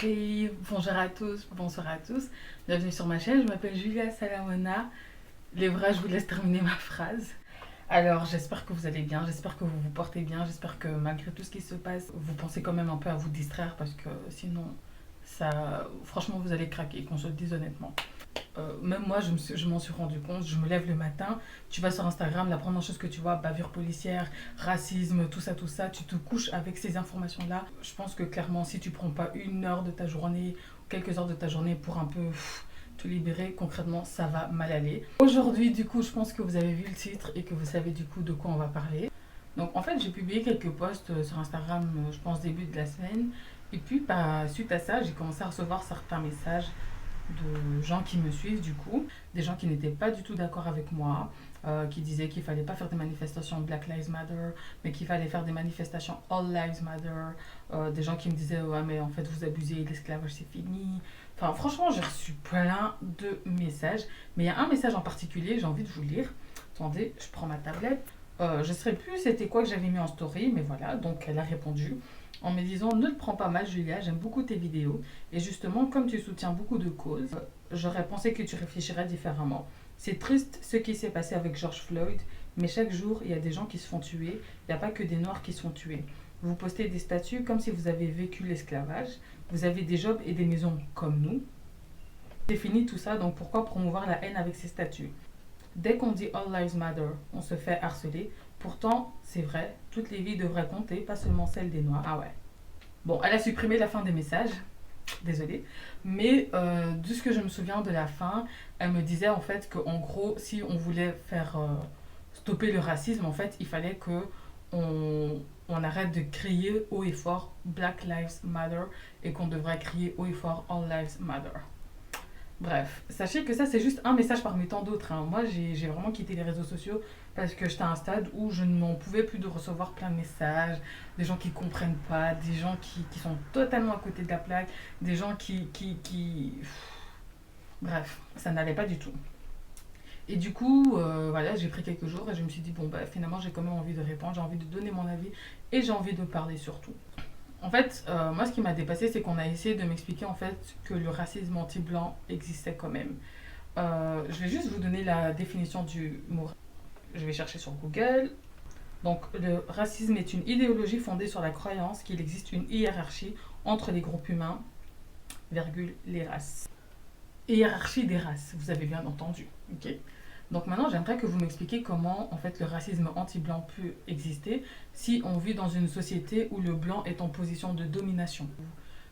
Et bonjour à tous, bonsoir à tous. Bienvenue sur ma chaîne, je m'appelle Julia Salamona. Les vrais, je vous laisse terminer ma phrase. Alors, j'espère que vous allez bien, j'espère que vous vous portez bien, j'espère que malgré tout ce qui se passe, vous pensez quand même un peu à vous distraire parce que sinon, ça, franchement, vous allez craquer, qu'on se le dise honnêtement. Même moi, je m'en suis rendu compte. Je me lève le matin, tu vas sur Instagram, la première chose que tu vois, bavure policière, racisme, tout ça, tu te couches avec ces informations-là. Je pense que clairement, si tu prends pas une heure de ta journée, quelques heures de ta journée pour un peu te libérer, concrètement, ça va mal aller. Aujourd'hui, du coup, je pense que vous avez vu le titre et que vous savez du coup de quoi on va parler. Donc, en fait, j'ai publié quelques posts sur Instagram, je pense début de la semaine. Et puis, suite à ça, j'ai commencé à recevoir certains messages de gens qui me suivent du coup, des gens qui n'étaient pas du tout d'accord avec moi, qui disaient qu'il fallait pas faire des manifestations Black Lives Matter, mais qu'il fallait faire des manifestations All Lives Matter, des gens qui me disaient ouais mais en fait vous abusez, l'esclavage c'est fini. Enfin franchement j'ai reçu plein de messages, mais il y a un message en particulier, j'ai envie de vous le lire. Attendez, je prends ma tablette. Je ne sais plus c'était quoi que j'avais mis en story, mais voilà, donc elle a répondu en me disant ne te prends pas mal Julia, j'aime beaucoup tes vidéos et justement comme tu soutiens beaucoup de causes, j'aurais pensé que tu réfléchirais différemment. C'est triste ce qui s'est passé avec George Floyd, mais chaque jour il y a des gens qui se font tuer, il n'y a pas que des noirs qui se font tuer. Vous postez des statuts comme si vous avez vécu l'esclavage, vous avez des jobs et des maisons comme nous. C'est fini tout ça, donc pourquoi promouvoir la haine avec ces statuts? Dès qu'on dit All Lives Matter, on se fait harceler. Pourtant, c'est vrai, toutes les vies devraient compter, pas seulement celles des Noirs. Ah ouais. Bon, elle a supprimé la fin des messages, désolée. Mais de ce que je me souviens de la fin, elle me disait en fait qu'en gros, si on voulait faire stopper le racisme, en fait, il fallait que on arrête de crier haut et fort Black Lives Matter et qu'on devrait crier haut et fort All Lives Matter. Bref, sachez que ça c'est juste un message parmi tant d'autres, hein. Moi j'ai vraiment quitté les réseaux sociaux parce que j'étais à un stade où je n'en pouvais plus de recevoir plein de messages, des gens qui comprennent pas, des gens qui sont totalement à côté de la plaque, des gens Bref, ça n'allait pas du tout. Et du coup, voilà, j'ai pris quelques jours et je me suis dit, bon bah finalement j'ai quand même envie de répondre, j'ai envie de donner mon avis et j'ai envie de parler surtout. En fait, moi, ce qui m'a dépassé, c'est qu'on a essayé de m'expliquer en fait que le racisme anti-blanc existait quand même. Je vais juste vous donner la définition du mot. Je vais chercher sur Google. Donc, le racisme est une idéologie fondée sur la croyance qu'il existe une hiérarchie entre les groupes humains, virgule, les races. Hiérarchie des races, vous avez bien entendu. Ok. Donc maintenant, j'aimerais que vous m'expliquiez comment en fait le racisme anti-blanc peut exister si on vit dans une société où le blanc est en position de domination.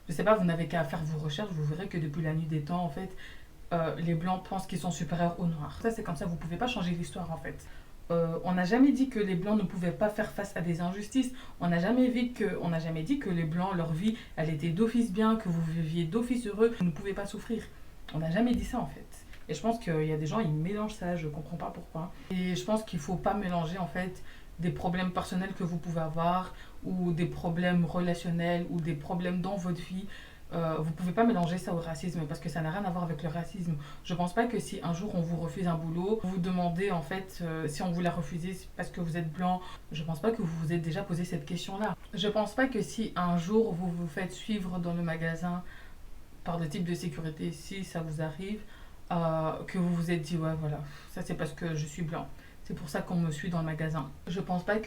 Je ne sais pas, vous n'avez qu'à faire vos recherches, vous verrez que depuis la nuit des temps, en fait, les blancs pensent qu'ils sont supérieurs aux noirs. Ça, c'est comme ça, vous ne pouvez pas changer l'histoire en fait. On n'a jamais dit que les blancs ne pouvaient pas faire face à des injustices. On n'a jamais dit que les blancs, leur vie, elle était d'office bien, que vous viviez d'office heureux, vous ne pouvez pas souffrir. On n'a jamais dit ça en fait. Et je pense qu'il y a des gens, ils mélangent ça, je comprends pas pourquoi. Et je pense qu'il faut pas mélanger en fait des problèmes personnels que vous pouvez avoir ou des problèmes relationnels ou des problèmes dans votre vie. Vous pouvez pas mélanger ça au racisme parce que ça n'a rien à voir avec le racisme. Je pense pas que si un jour on vous refuse un boulot, vous vous demandez en fait si on vous l'a refusé parce que vous êtes blanc. Je pense pas que vous vous êtes déjà posé cette question-là. Je pense pas que si un jour vous vous faites suivre dans le magasin par le type de sécurité, si ça vous arrive, que vous vous êtes dit ouais voilà, ça c'est parce que je suis blanc. C'est pour ça qu'on me suit dans le magasin. Je ne pense pas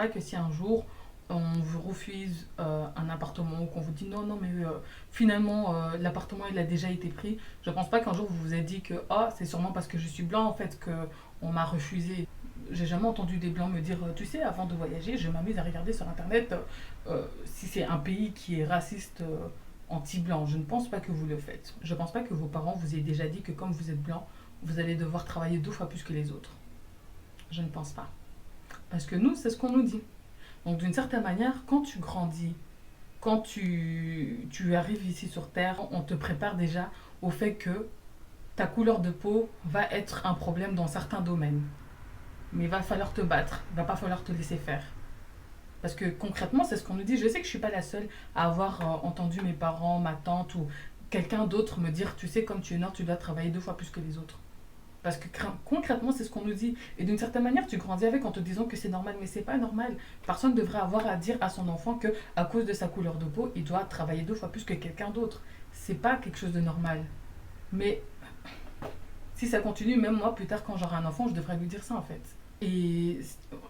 que si un jour on vous refuse un appartement ou qu'on vous dit non non mais finalement l'appartement il a déjà été pris, je pense pas qu'un jour vous vous êtes dit que ah c'est sûrement parce que je suis blanc en fait que on m'a refusé. J'ai jamais entendu des blancs me dire tu sais avant de voyager je m'amuse à regarder sur internet si c'est un pays qui est raciste anti-blanc. Je ne pense pas que vous le faites. Je ne pense pas que vos parents vous aient déjà dit que comme vous êtes blanc, vous allez devoir travailler 2 fois plus que les autres. Je ne pense pas. Parce que nous, c'est ce qu'on nous dit. Donc d'une certaine manière, quand tu grandis, quand tu arrives ici sur Terre, on te prépare déjà au fait que ta couleur de peau va être un problème dans certains domaines. Mais il va falloir te battre, il va pas falloir te laisser faire. Parce que concrètement, c'est ce qu'on nous dit. Je sais que je ne suis pas la seule à avoir entendu mes parents, ma tante ou quelqu'un d'autre me dire, tu sais, comme tu es noir, tu dois travailler 2 fois plus que les autres. Parce que concrètement, c'est ce qu'on nous dit. Et d'une certaine manière, tu grandis avec en te disant que c'est normal, mais c'est pas normal. Personne ne devrait avoir à dire à son enfant que à cause de sa couleur de peau, il doit travailler 2 fois plus que quelqu'un d'autre. C'est pas quelque chose de normal. Mais si ça continue, même moi, plus tard, quand j'aurai un enfant, je devrais lui dire ça, en fait. Et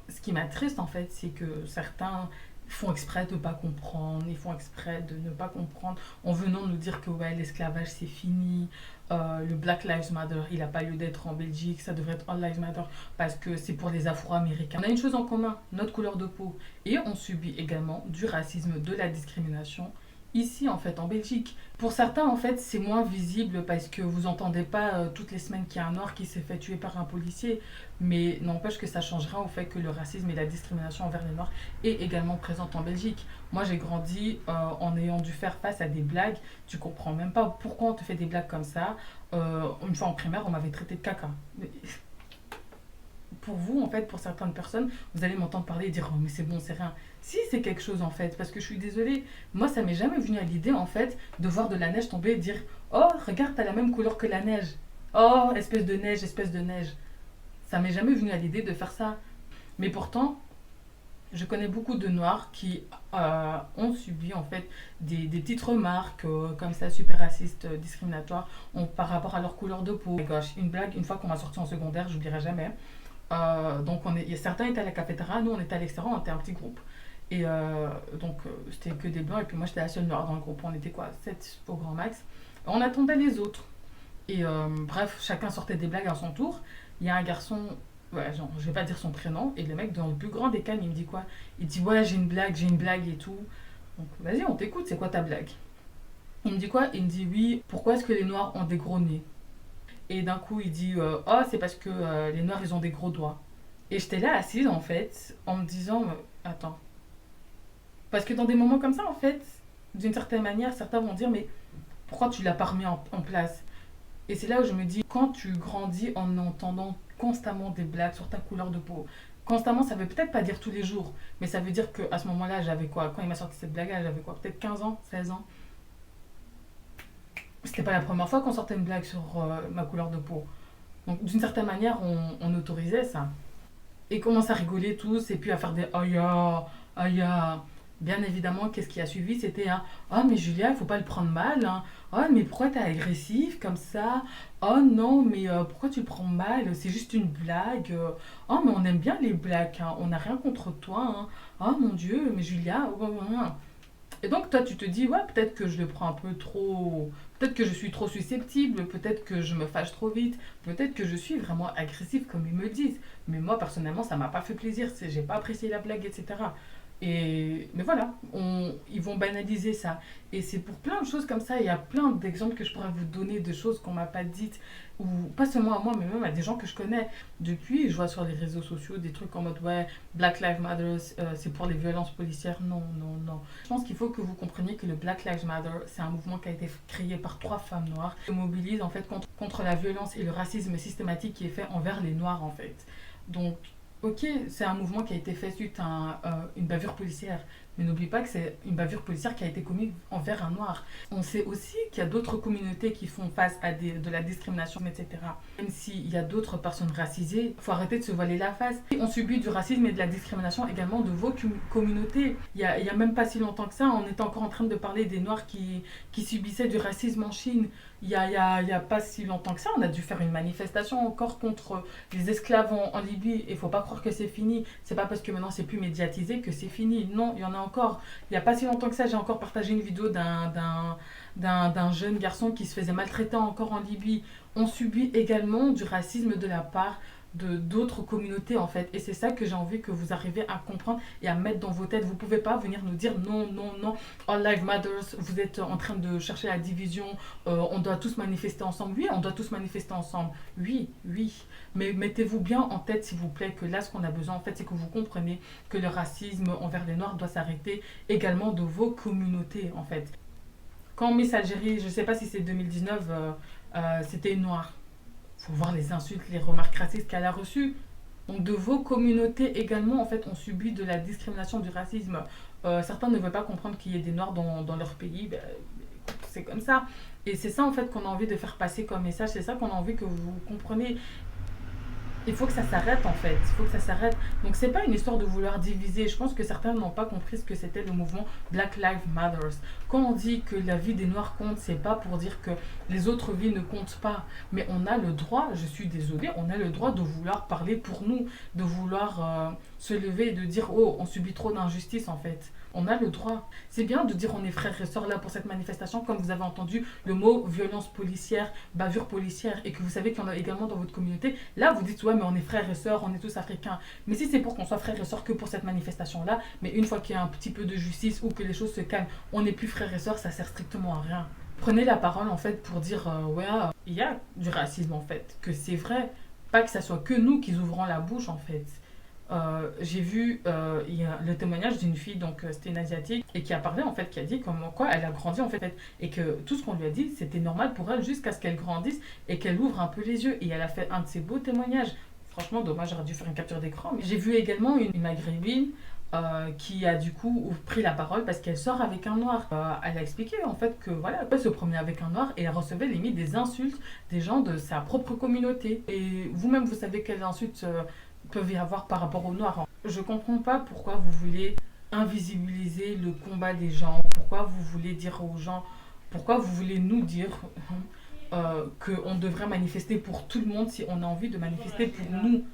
ce qui m'attriste, en fait, c'est que certains font exprès de ne pas comprendre, ils font exprès de ne pas comprendre en venant nous dire que ouais, l'esclavage c'est fini, le Black Lives Matter, il n'a pas lieu d'être en Belgique, ça devrait être All Lives Matter parce que c'est pour les Afro-Américains. On a une chose en commun, notre couleur de peau, et on subit également du racisme, de la discrimination ici en fait en Belgique. Pour certains en fait c'est moins visible parce que vous entendez pas toutes les semaines qu'il y a un noir qui s'est fait tuer par un policier, mais n'empêche que ça changera au fait que le racisme et la discrimination envers les noirs est également présente en Belgique. Moi j'ai grandi en ayant dû faire face à des blagues, tu comprends même pas pourquoi on te fait des blagues comme ça. Une fois en primaire on m'avait traité de caca. Pour vous, en fait, pour certaines personnes, vous allez m'entendre parler et dire oh, mais c'est bon, c'est rien. Si, c'est quelque chose en fait, parce que je suis désolée, moi ça m'est jamais venu à l'idée en fait de voir de la neige tomber et dire oh, regarde, t'as la même couleur que la neige. Oh, espèce de neige, espèce de neige. Ça m'est jamais venu à l'idée de faire ça. Mais pourtant, je connais beaucoup de noirs qui ont subi en fait des petites remarques comme ça, super racistes, discriminatoires par rapport à leur couleur de peau. Oh my gosh, une blague, une fois qu'on m'a sorti en secondaire, je n'oublierai jamais. Donc certains étaient à la cafétéria, nous on était à l'extérieur, on était un petit groupe. Et c'était que des blancs et puis moi j'étais la seule noire dans le groupe. On était quoi, 7 au grand max. On attendait les autres. Et bref, chacun sortait des blagues à son tour. Il y a un garçon, ouais, genre, je vais pas dire son prénom, et le mec dans le plus grand des calmes il me dit quoi. Il dit ouais j'ai une blague et tout. Donc vas-y on t'écoute, c'est quoi ta blague? Il me dit quoi? Il me dit oui, pourquoi est-ce que les noirs ont des gros nez? Et d'un coup, il dit oh, c'est parce que les noirs, ils ont des gros doigts. Et j'étais là assise, en fait, en me disant attends. Parce que dans des moments comme ça, en fait, d'une certaine manière, certains vont dire mais pourquoi tu l'as pas remis en place? Et c'est là où je me dis quand tu grandis en entendant constamment des blagues sur ta couleur de peau, constamment, ça veut peut-être pas dire tous les jours, mais ça veut dire qu'à ce moment-là, j'avais quoi? Quand il m'a sorti cette blague-là, j'avais quoi? Peut-être 15 ans, 16 ans. C'était pas la première fois qu'on sortait une blague sur ma couleur de peau. Donc d'une certaine manière, on autorisait ça. Et commence à rigoler tous et puis à faire des aya, aya. Bien évidemment, qu'est-ce qui a suivi? C'était un oh, mais Julia, il faut pas le prendre mal. Hein. Oh, mais pourquoi t'es agressif comme ça? Oh non, mais pourquoi tu le prends mal? C'est juste une blague. Oh, mais on aime bien les blagues. Hein. On n'a rien contre toi. Hein. Oh mon Dieu, mais Julia. Oh, oh, oh. Et donc toi tu te dis ouais peut-être que je le prends un peu trop, peut-être que je suis trop susceptible, peut-être que je me fâche trop vite, peut-être que je suis vraiment agressif comme ils me le disent. Mais moi personnellement ça m'a pas fait plaisir, j'ai pas apprécié la blague etc. Mais voilà, ils vont banaliser ça. Et c'est pour plein de choses comme ça. Il y a plein d'exemples que je pourrais vous donner de choses qu'on m'a pas dites, ou pas seulement à moi, mais même à des gens que je connais. Depuis, je vois sur les réseaux sociaux des trucs en mode ouais, Black Lives Matter, c'est pour les violences policières. Non, non, non. Je pense qu'il faut que vous compreniez que le Black Lives Matter, c'est un mouvement qui a été créé par 3 femmes noires qui se mobilisent en fait contre la violence et le racisme systématique qui est fait envers les noirs en fait. Donc ok, c'est un mouvement qui a été fait suite à une bavure policière, mais n'oublie pas que c'est une bavure policière qui a été commise envers un noir. On sait aussi qu'il y a d'autres communautés qui font face à de la discrimination, etc. Même s'il y a d'autres personnes racisées, il faut arrêter de se voiler la face. On subit du racisme et de la discrimination également de vos communautés. Il y a même pas si longtemps que ça, on était encore en train de parler des noirs qui subissaient du racisme en Chine. Il y a pas si longtemps que ça, on a dû faire une manifestation encore contre les esclaves en Libye. Il faut pas croire que c'est fini. C'est pas parce que maintenant c'est plus médiatisé que c'est fini. Non, il y en a encore. Il y a pas si longtemps que ça, j'ai encore partagé une vidéo d'un jeune garçon qui se faisait maltraiter encore en Libye. On subit également du racisme de la part de d'autres communautés en fait, et c'est ça que j'ai envie que vous arriviez à comprendre et à mettre dans vos têtes. Vous pouvez pas venir nous dire non, non, non, all life matters, vous êtes en train de chercher la division, on doit tous manifester ensemble. Oui, on doit tous manifester ensemble, oui, oui, mais mettez-vous bien en tête s'il vous plaît que là ce qu'on a besoin en fait c'est que vous compreniez que le racisme envers les noirs doit s'arrêter également de vos communautés en fait. Quand Miss Algérie, je sais pas si c'est 2019, c'était une noire, faut voir les insultes, les remarques racistes qu'elle a reçues. Donc de vos communautés également, en fait, on subit de la discrimination, du racisme. Certains ne veulent pas comprendre qu'il y ait des noirs dans leur pays. Ben, c'est comme ça. Et c'est ça en fait qu'on a envie de faire passer comme message, c'est ça qu'on a envie que vous compreniez. Il faut que ça s'arrête en fait, il faut que ça s'arrête. Donc c'est pas une histoire de vouloir diviser. Je pense que certains n'ont pas compris ce que c'était le mouvement Black Lives Matter. Quand on dit que la vie des Noirs compte, c'est pas pour dire que les autres vies ne comptent pas, mais on a le droit, je suis désolée, on a le droit de vouloir parler pour nous, de vouloir se lever et de dire oh on subit trop d'injustice en fait. On a le droit. C'est bien de dire on est frères et sœurs là pour cette manifestation, comme vous avez entendu le mot violence policière, bavure policière, et que vous savez qu'il y en a également dans votre communauté. Là, vous dites ouais, mais on est frères et sœurs, on est tous africains. Mais si c'est pour qu'on soit frères et sœurs que pour cette manifestation-là, mais une fois qu'il y a un petit peu de justice ou que les choses se calment, on n'est plus frères et sœurs, ça sert strictement à rien. Prenez la parole en fait pour dire ouais, il y a du racisme en fait, que c'est vrai. Pas que ça soit que nous qui ouvrons la bouche en fait. J'ai vu il y a le témoignage d'une fille, donc c'était une asiatique, et qui a parlé en fait, qui a dit comment quoi elle a grandi en fait, et que tout ce qu'on lui a dit c'était normal pour elle jusqu'à ce qu'elle grandisse et qu'elle ouvre un peu les yeux. Et elle a fait un de ces beaux témoignages. Franchement, dommage, j'aurais dû faire une capture d'écran. Mais j'ai vu également une maghrébine qui a du coup pris la parole parce qu'elle sort avec un noir. Elle a expliqué en fait que voilà, elle se promenait avec un noir et elle recevait limite des insultes des gens de sa propre communauté. Et vous-même, vous savez quelles insultes peuvent y avoir par rapport aux noirs. Je comprends pas pourquoi vous voulez invisibiliser le combat des gens, pourquoi vous voulez dire aux gens, pourquoi vous voulez nous dire qu'on devrait manifester pour tout le monde si on a envie de manifester pour nous.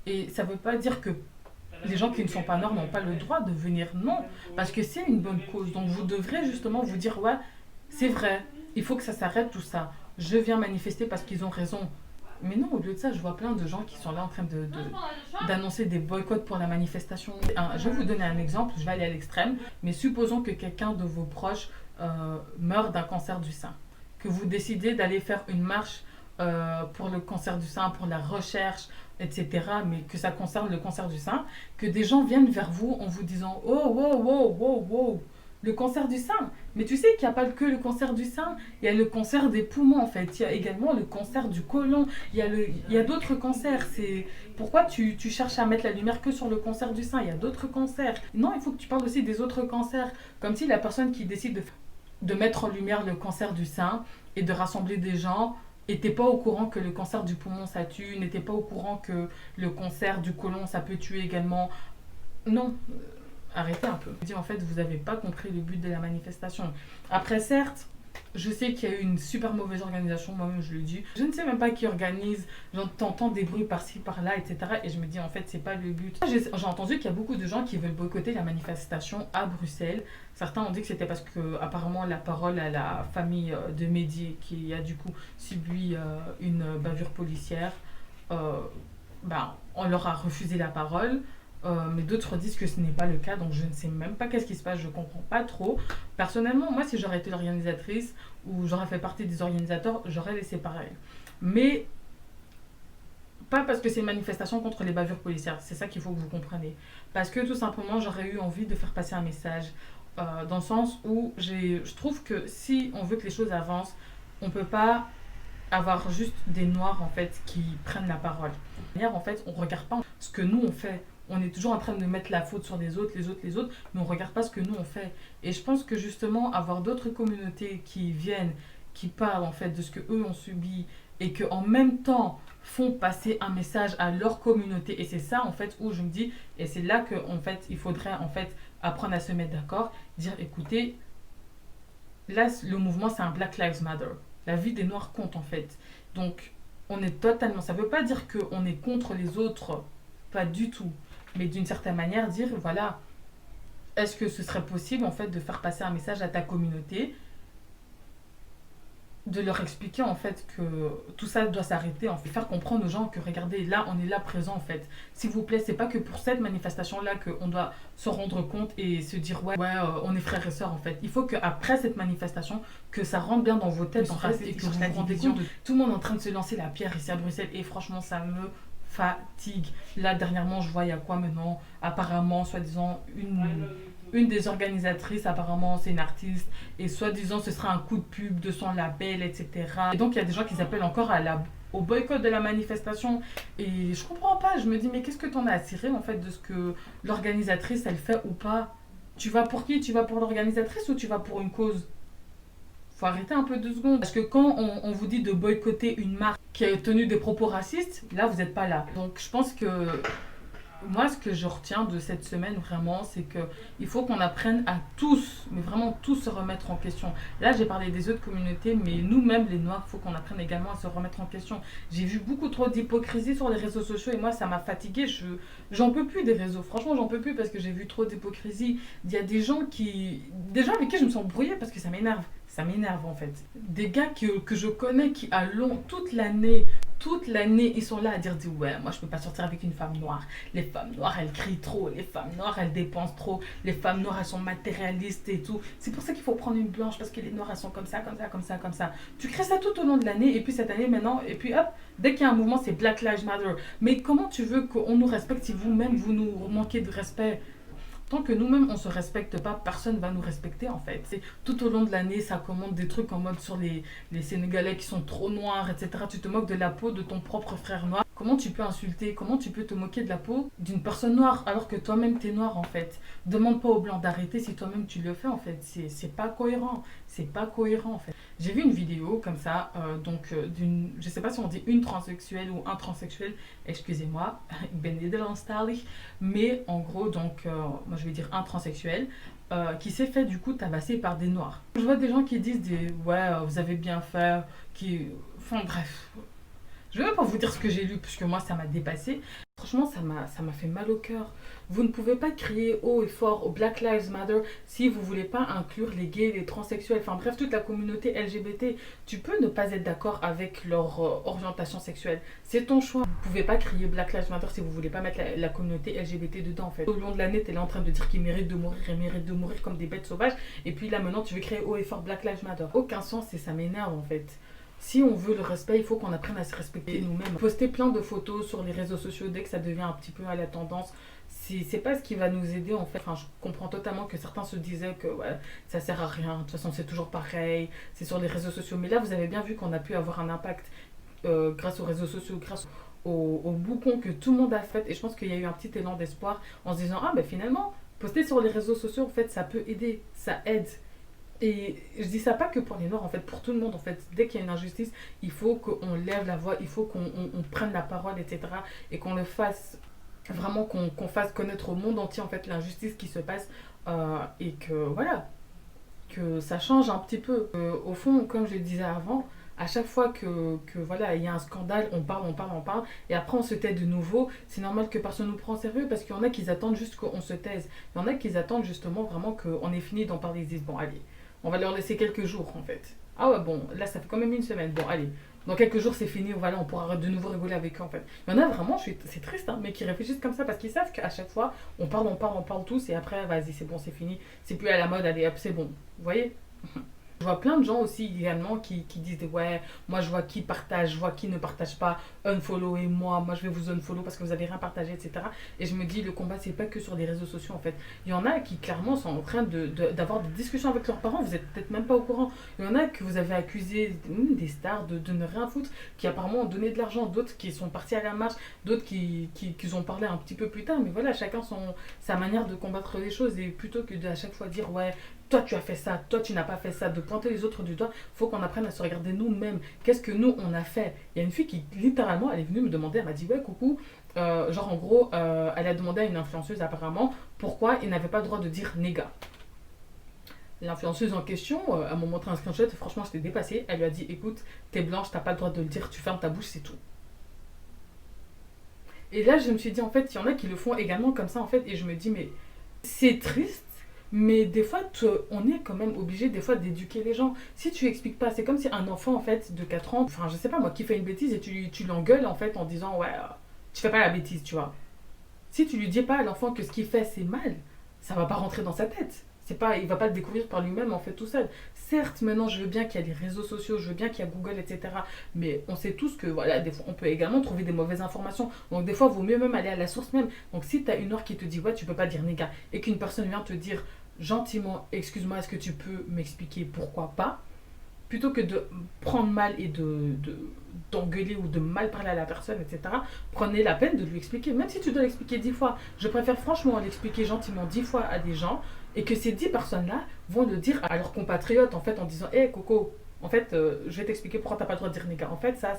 Et ça veut pas dire que les gens qui ne sont pas noirs n'ont pas le droit de venir, non, parce que c'est une bonne cause. Donc vous devrez justement vous dire ouais, c'est vrai, il faut que ça s'arrête tout ça. Je viens manifester parce qu'ils ont raison. Mais non, au lieu de ça, je vois plein de gens qui sont là en train d'annoncer des boycotts pour la manifestation. Je vais vous donner un exemple, je vais aller à l'extrême, mais supposons que quelqu'un de vos proches meurt d'un cancer du sein, que vous décidez d'aller faire une marche pour le cancer du sein, pour la recherche, etc., mais que ça concerne le cancer du sein, que des gens viennent vers vous en vous disant « Oh, wow, wow, wow, wow !» Le cancer du sein. Mais tu sais qu'il n'y a pas que le cancer du sein, il y a le cancer des poumons en fait, il y a également le cancer du côlon, il y a d'autres cancers. C'est pourquoi tu cherches à mettre la lumière que sur le cancer du sein, il y a d'autres cancers. Non, il faut que tu parles aussi des autres cancers, comme si la personne qui décide de mettre en lumière le cancer du sein et de rassembler des gens n'était pas au courant que le cancer du poumon ça tue, n'était pas au courant que le cancer du côlon ça peut tuer également. Non. Arrêtez un peu. Je dis en fait, vous n'avez pas compris le but de la manifestation. Après, certes, je sais qu'il y a eu une super mauvaise organisation, moi-même je le dis. Je ne sais même pas qui organise, j'entends des bruits par-ci, par-là, etc. Et je me dis en fait, c'est pas le but. J'ai entendu qu'il y a beaucoup de gens qui veulent boycotter la manifestation à Bruxelles. Certains ont dit que c'était parce que apparemment la parole à la famille de Mehdi qui a du coup subi une bavure policière, on leur a refusé la parole. Mais d'autres disent que ce n'est pas le cas, donc je ne sais même pas qu'est-ce qui se passe, je comprends pas trop. Personnellement, moi, si j'aurais été l'organisatrice ou j'aurais fait partie des organisateurs, j'aurais laissé pareil. Mais pas parce que c'est une manifestation contre les bavures policières, c'est ça qu'il faut que vous compreniez. Parce que tout simplement, j'aurais eu envie de faire passer un message dans le sens où je trouve que si on veut que les choses avancent, on peut pas avoir juste des noirs en fait qui prennent la parole. En fait, on regarde pas ce que nous on fait. On est toujours en train de mettre la faute sur les autres, mais on ne regarde pas ce que nous on fait. Et je pense que justement, avoir d'autres communautés qui viennent, qui parlent en fait de ce que eux ont subi et que en même temps font passer un message à leur communauté. Et c'est ça en fait où je me dis, et c'est là que en fait il faudrait en fait apprendre à se mettre d'accord, dire écoutez, là le mouvement c'est un Black Lives Matter. La vie des Noirs compte en fait. Donc on est totalement, ça veut pas dire qu'on est contre les autres, pas du tout. Mais d'une certaine manière, dire, voilà, est-ce que ce serait possible, en fait, de faire passer un message à ta communauté, de leur expliquer, en fait, que tout ça doit s'arrêter, en fait, faire comprendre aux gens que, regardez, là, on est là présent, en fait. S'il vous plaît, c'est pas que pour cette manifestation-là qu'on doit se rendre compte et se dire, on est frères et sœurs, en fait. Il faut qu'après cette manifestation, que ça rentre bien dans vos têtes, en fait, et que vous vous rendez compte de tout le monde en train de se lancer la pierre ici à Bruxelles. Et franchement, ça me fatigue. Là, dernièrement, je vois, il y a quoi maintenant? Apparemment, soi-disant, une des organisatrices, apparemment, c'est une artiste, et soi-disant, ce sera un coup de pub de son label, etc. Et donc, il y a des gens qui appellent encore au boycott de la manifestation. Et je comprends pas. Je me dis, mais qu'est-ce que t'en as à cirer, en fait, de ce que l'organisatrice, elle fait ou pas? Tu vas pour qui? Tu vas pour l'organisatrice ou tu vas pour une cause? faut arrêter un peu 2 secondes. Parce que quand on vous dit de boycotter une marque qui a tenu des propos racistes, là, vous n'êtes pas là. Donc, je pense que moi, ce que je retiens de cette semaine vraiment, c'est que il faut qu'on apprenne à tous, mais vraiment tous se remettre en question. Là, j'ai parlé des autres communautés, mais nous-mêmes, les Noirs, il faut qu'on apprenne également à se remettre en question. J'ai vu beaucoup trop d'hypocrisie sur les réseaux sociaux et moi, ça m'a fatiguée. J'en peux plus des réseaux. Franchement, j'en peux plus parce que j'ai vu trop d'hypocrisie. Il y a des gens avec qui je me sens brouillée parce que ça m'énerve. Ça m'énerve en fait. Des gars que je connais qui, toute l'année, ils sont là à dire ouais, moi je peux pas sortir avec une femme noire. Les femmes noires, elles crient trop. Les femmes noires, elles dépensent trop. Les femmes noires, elles sont matérialistes et tout. C'est pour ça qu'il faut prendre une blanche parce que les noires, elles sont comme ça, comme ça, comme ça, comme ça. Tu crées ça tout au long de l'année et puis cette année maintenant, et puis hop, dès qu'il y a un mouvement, c'est Black Lives Matter. Mais comment tu veux qu'on nous respecte si vous-même vous nous manquez de respect? Tant que nous-mêmes on se respecte pas, personne va nous respecter en fait. C'est tout au long de l'année, ça commande des trucs en mode sur les Sénégalais qui sont trop noirs, etc. Tu te moques de la peau de ton propre frère noir. Comment tu peux insulter, comment tu peux te moquer de la peau d'une personne noire alors que toi-même t'es noir en fait? Demande pas aux blancs d'arrêter si toi-même tu le fais en fait. C'est pas cohérent. C'est pas cohérent en fait. J'ai vu une vidéo comme ça, d'une, je sais pas si on dit une transsexuelle ou un transsexuel, excusez-moi, ben Nederlandstalig, mais en gros, moi je vais dire un transsexuel, qui s'est fait du coup tabasser par des noirs. Je vois des gens qui disent ouais, vous avez bien fait, enfin bref. Je vais même pas vous dire ce que j'ai lu, puisque moi ça m'a dépassé. Franchement, ça m'a fait mal au cœur. Vous ne pouvez pas crier haut et fort au Black Lives Matter si vous voulez pas inclure les gays, les transsexuels, enfin bref, toute la communauté LGBT. Tu peux ne pas être d'accord avec leur orientation sexuelle. C'est ton choix. Vous pouvez pas crier Black Lives Matter si vous voulez pas mettre la communauté LGBT dedans en fait. Au long de l'année, tu es là en train de dire qu'ils méritent de mourir et méritent de mourir comme des bêtes sauvages. Et puis là maintenant, tu veux crier haut et fort Black Lives Matter. Aucun sens et ça m'énerve en fait. Si on veut le respect, il faut qu'on apprenne à se respecter nous-mêmes. Poster plein de photos sur les réseaux sociaux dès que ça devient un petit peu à la tendance, c'est pas ce qui va nous aider en fait. Enfin, je comprends totalement que certains se disaient que ouais, ça sert à rien, de toute façon c'est toujours pareil, c'est sur les réseaux sociaux. Mais là, vous avez bien vu qu'on a pu avoir un impact grâce aux réseaux sociaux, grâce au boucan que tout le monde a fait. Et je pense qu'il y a eu un petit élan d'espoir en se disant ah ben finalement, poster sur les réseaux sociaux en fait ça peut aider, ça aide. Et je dis ça pas que pour les Noirs, en fait, pour tout le monde, en fait. Dès qu'il y a une injustice, il faut qu'on lève la voix, il faut qu'on prenne la parole, etc. Et qu'on le fasse, vraiment qu'on fasse connaître au monde entier, en fait, l'injustice qui se passe. Et que, voilà, que ça change un petit peu. Au fond, comme je le disais avant, à chaque fois que voilà, il y a un scandale, on parle, on parle, on parle, et après on se tait de nouveau. C'est normal que personne nous prend au sérieux parce qu'il y en a qui attendent juste qu'on se taise. Il y en a qui attendent justement vraiment qu'on ait fini d'en parler. Ils se disent, bon, allez, on va leur laisser quelques jours en fait. Ah ouais, bon, là ça fait quand même une semaine. Bon, allez, dans quelques jours c'est fini, voilà, on pourra de nouveau rigoler avec eux en fait. Il y en a vraiment, c'est triste, hein, mais qui réfléchissent comme ça parce qu'ils savent qu'à chaque fois, on parle, on parle, on parle tous et après, vas-y, c'est bon, c'est fini. C'est plus à la mode, allez hop, c'est bon. Vous voyez? Je vois plein de gens aussi également qui disent ouais, moi je vois qui partage, je vois qui ne partage pas, unfollowez-moi, moi je vais vous unfollow parce que vous avez rien partagé, etc. Et je me dis le combat c'est pas que sur les réseaux sociaux en fait. Il y en a qui clairement sont en train d'avoir des discussions avec leurs parents, vous êtes peut-être même pas au courant. Il y en a que vous avez accusé des stars de ne rien foutre, qui apparemment ont donné de l'argent, d'autres qui sont partis à la marche, d'autres qui ont parlé un petit peu plus tard. Mais voilà, chacun sa manière de combattre les choses et plutôt que à chaque fois dire ouais, toi tu as fait ça, toi tu n'as pas fait ça, de pointer les autres du doigt, faut qu'on apprenne à se regarder nous-mêmes. Qu'est-ce que nous on a fait? Il y a une fille qui littéralement, elle est venue me demander, elle m'a dit ouais coucou, genre en gros, elle a demandé à une influenceuse apparemment pourquoi il n'avait pas le droit de dire néga. L'influenceuse en question, elle m'a montré un screenshot, et franchement j'étais dépassée, elle lui a dit écoute, t'es blanche, t'as pas le droit de le dire, tu fermes ta bouche, c'est tout. Et là je me suis dit en fait, il y en a qui le font également comme ça en fait, et je me dis mais c'est triste. Mais des fois, on est quand même obligé des fois d'éduquer les gens. Si tu expliques pas, c'est comme si un enfant en fait de 4 ans, enfin je sais pas moi, qui fait une bêtise et tu l'engueules en fait en disant ouais, tu fais pas la bêtise, tu vois. Si tu lui dis pas à l'enfant que ce qu'il fait c'est mal, ça va pas rentrer dans sa tête. C'est pas, il va pas le découvrir par lui-même en fait tout seul. Certes, maintenant je veux bien qu'il y a les réseaux sociaux, je veux bien qu'il y a Google, etc. Mais on sait tous que voilà, des fois, on peut également trouver des mauvaises informations. Donc des fois, il vaut mieux même aller à la source même. Donc si tu as une heure qui te dit ouais, tu peux pas dire néga et qu'une personne vient te dire gentiment, excuse-moi, est-ce que tu peux m'expliquer pourquoi pas, plutôt que de prendre mal et d'engueuler ou de mal parler à la personne, etc., prenez la peine de lui expliquer. Même si tu dois l'expliquer 10 fois, je préfère franchement l'expliquer gentiment 10 fois à des gens et que ces 10 personnes-là vont le dire à leurs compatriotes en fait en disant hé Coco, en fait, je vais t'expliquer pourquoi t'as pas le droit de dire néga. En fait, ça.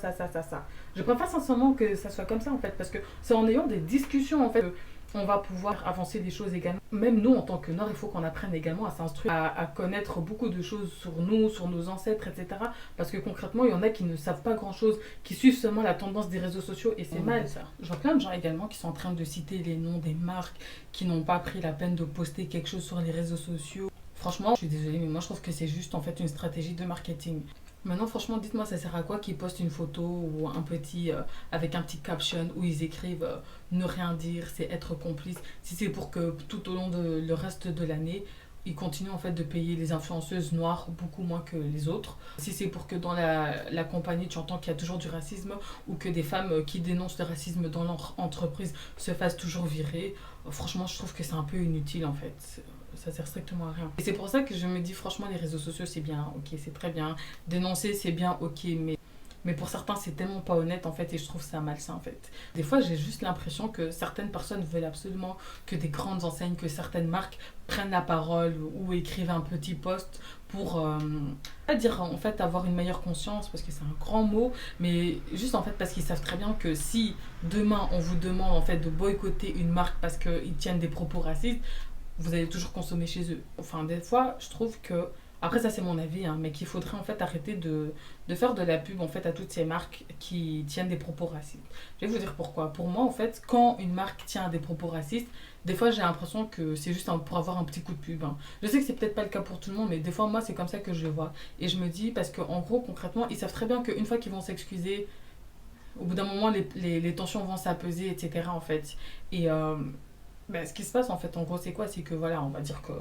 Je préfère sincèrement que ça soit comme ça, en fait, parce que c'est en ayant des discussions, en fait, on va pouvoir avancer les choses également. Même nous, en tant que Nord, il faut qu'on apprenne également à s'instruire, à connaître beaucoup de choses sur nous, sur nos ancêtres, etc. Parce que concrètement, il y en a qui ne savent pas grand-chose, qui suivent seulement la tendance des réseaux sociaux, et c'est mal ça. Je vois plein de gens également qui sont en train de citer les noms des marques, qui n'ont pas pris la peine de poster quelque chose sur les réseaux sociaux. Franchement, je suis désolée, mais moi je trouve que c'est juste en fait une stratégie de marketing. Maintenant, franchement, dites-moi, ça sert à quoi qu'ils postent une photo ou un petit avec un petit caption où ils écrivent ne rien dire, c'est être complice. Si c'est pour que tout au long de le reste de l'année, ils continuent en fait de payer les influenceuses noires beaucoup moins que les autres. Si c'est pour que dans la compagnie, tu entends qu'il y a toujours du racisme ou que des femmes qui dénoncent le racisme dans leur entreprise se fassent toujours virer, franchement, je trouve que c'est un peu inutile en fait. Ça sert strictement à rien. Et c'est pour ça que je me dis, franchement, les réseaux sociaux, c'est bien, ok, c'est très bien. Dénoncer, c'est bien, ok, mais pour certains, c'est tellement pas honnête, en fait, et je trouve ça malsain, en fait. Des fois, j'ai juste l'impression que certaines personnes veulent absolument que des grandes enseignes, que certaines marques prennent la parole ou écrivent un petit post pour, pas dire, en fait, avoir une meilleure conscience, parce que c'est un grand mot, mais juste, en fait, parce qu'ils savent très bien que si demain, on vous demande, en fait, de boycotter une marque parce qu'ils tiennent des propos racistes, vous allez toujours consommer chez eux. Enfin, des fois, je trouve que, après ça c'est mon avis, hein, mais qu'il faudrait en fait arrêter de faire de la pub en fait à toutes ces marques qui tiennent des propos racistes. Je vais vous dire pourquoi. Pour moi, en fait, quand une marque tient à des propos racistes, des fois j'ai l'impression que c'est juste pour avoir un petit coup de pub, hein. Je sais que c'est peut-être pas le cas pour tout le monde, mais des fois moi c'est comme ça que je le vois. Et je me dis, parce qu'en gros, concrètement, ils savent très bien qu'une fois qu'ils vont s'excuser, au bout d'un moment, les tensions vont s'apaiser, etc. en fait. Et ben, ce qui se passe en fait, en gros, c'est quoi? C'est que voilà, on va dire que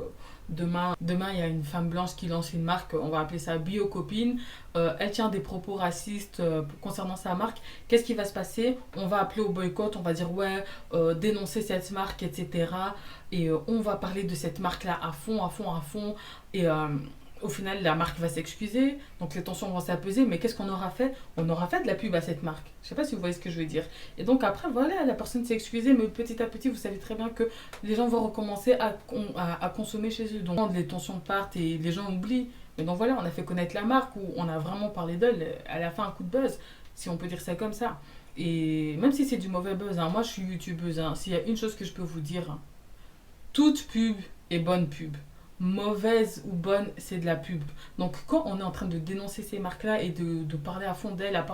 demain, il y a une femme blanche qui lance une marque, on va appeler ça Bio Copine. Elle tient des propos racistes concernant sa marque. Qu'est-ce qui va se passer? On va appeler au boycott, on va dire ouais, dénoncer cette marque, etc. Et on va parler de cette marque-là à fond, à fond, à fond. Et au final, la marque va s'excuser, donc les tensions vont s'apaiser, mais qu'est-ce qu'on aura fait? On aura fait de la pub à cette marque. Je sais pas si vous voyez ce que je veux dire. Et donc après, voilà, la personne s'est excusée, mais petit à petit, vous savez très bien que les gens vont recommencer à consommer chez eux. Donc les tensions partent et les gens oublient. Mais donc voilà, on a fait connaître la marque, où on a vraiment parlé d'elle, elle a fait un coup de buzz, si on peut dire ça comme ça. Et même si c'est du mauvais buzz, hein, moi je suis youtubeuse, hein, s'il y a une chose que je peux vous dire, hein, toute pub est bonne pub. Mauvaise ou bonne, c'est de la pub. Donc quand on est en train de dénoncer ces marques-là et de parler à fond d'elles,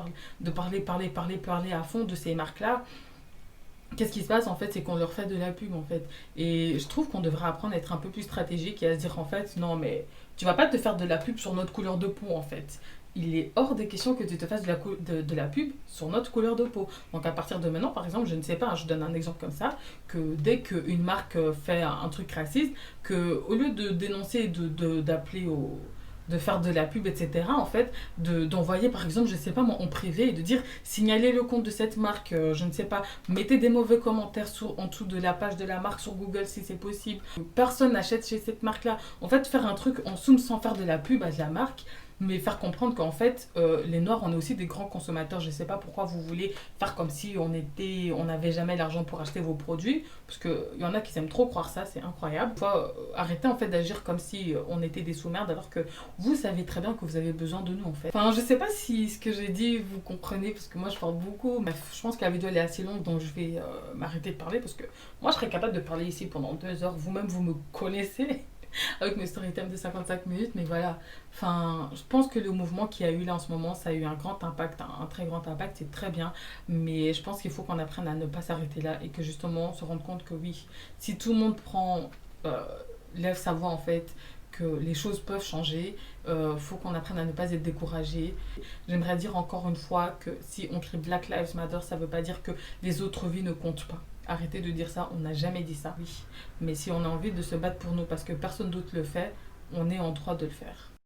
de parler à fond de ces marques-là, qu'est-ce qui se passe en fait? C'est qu'on leur fait de la pub en fait. Et je trouve qu'on devrait apprendre à être un peu plus stratégique et à se dire en fait, non mais tu vas pas te faire de la pub sur notre couleur de peau en fait. Il est hors des questions que tu te fasses de la pub sur notre couleur de peau. Donc à partir de maintenant, par exemple, je ne sais pas, hein, je donne un exemple comme ça, que dès qu'une marque fait un truc raciste, que au lieu de dénoncer et d'appeler au de faire de la pub, etc. En fait, d'envoyer par exemple, je sais pas moi, en privé et de dire signalez le compte de cette marque, je ne sais pas, mettez des mauvais commentaires en dessous de la page de la marque sur Google si c'est possible. Personne n'achète chez cette marque-là. En fait, faire un truc en somme sans faire de la pub à de la marque, mais faire comprendre qu'en fait, les Noirs, on est aussi des grands consommateurs. Je ne sais pas pourquoi vous voulez faire comme si on n'avait jamais l'argent pour acheter vos produits, parce qu'il y en a qui aiment trop croire ça, c'est incroyable. Il faut arrêter en fait d'agir comme si on était des sous-merdes, alors que vous savez très bien que vous avez besoin de nous en fait. Enfin, je sais pas si ce que j'ai dit vous comprenez, parce que moi je parle beaucoup, mais je pense que la vidéo elle est assez longue, donc je vais m'arrêter de parler, parce que moi je serais capable de parler ici pendant 2 heures, vous-même vous me connaissez. Avec mes story time de 55 minutes, mais voilà. Enfin, je pense que le mouvement qu'il y a eu là en ce moment, ça a eu un grand impact, un très grand impact, c'est très bien. Mais je pense qu'il faut qu'on apprenne à ne pas s'arrêter là et que justement on se rende compte que oui, si tout le monde euh, lève sa voix en fait, que les choses peuvent changer, faut qu'on apprenne à ne pas être découragé. J'aimerais dire encore une fois que si on crie Black Lives Matter, ça veut pas dire que les autres vies ne comptent pas. Arrêtez de dire ça, on n'a jamais dit ça. Oui. Mais si on a envie de se battre pour nous parce que personne d'autre le fait, on est en droit de le faire.